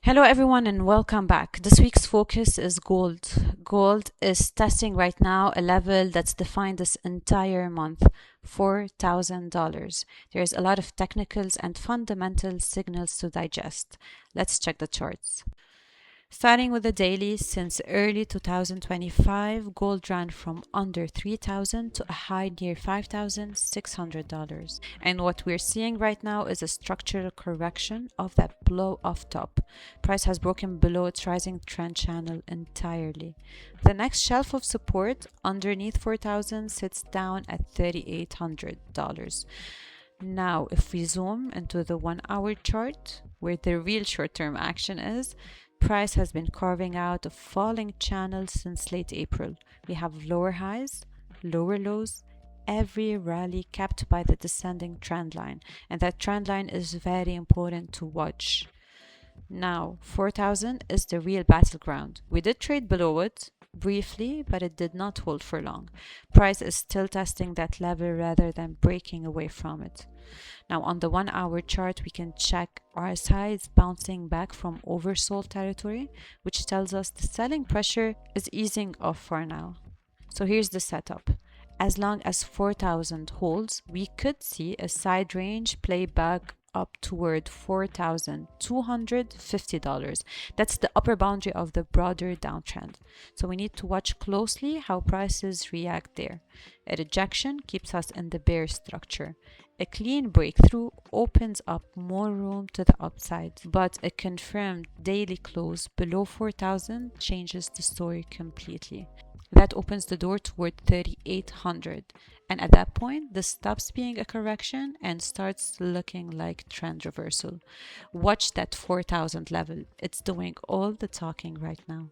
Hello, everyone, and welcome back. This week's focus is gold. Gold is testing right now a level that's defined this entire month, $4,000. There's a lot of technicals and fundamental signals to digest. Let's check the charts. Starting with the daily, since early 2025, gold ran from under 3,000 to a high near $5,600. And what we're seeing right now is a structural correction of that blow off top. Price has broken below its rising trend channel entirely. The next shelf of support underneath 4,000 sits down at $3,800. Now, if we zoom into the 1 hour chart, where the real short term action is, price has been carving out a falling channel since late April. We have lower highs, lower lows, every rally capped by the descending trend line, and that trend line is very important to watch. Now, 4,000 is the real battleground. We did trade below it briefly, but it did not hold for long. Price is still testing that level rather than breaking away from it. Now, on the 1 hour chart, we can check RSI is bouncing back from oversold territory, which tells us the selling pressure is easing off for now. So here's the setup. As long as 4,000 holds, we could see a side range play back up toward $4,250. That's the upper boundary of the broader downtrend. So we need to watch closely how prices react there. A rejection keeps us in the bear structure. A clean breakthrough opens up more room to the upside, but a confirmed daily close below 4,000 changes the story completely. That opens the door toward 3,800, and at that point this stops being a correction and starts looking like trend reversal. Watch that 4,000 level. It's doing all the talking right now.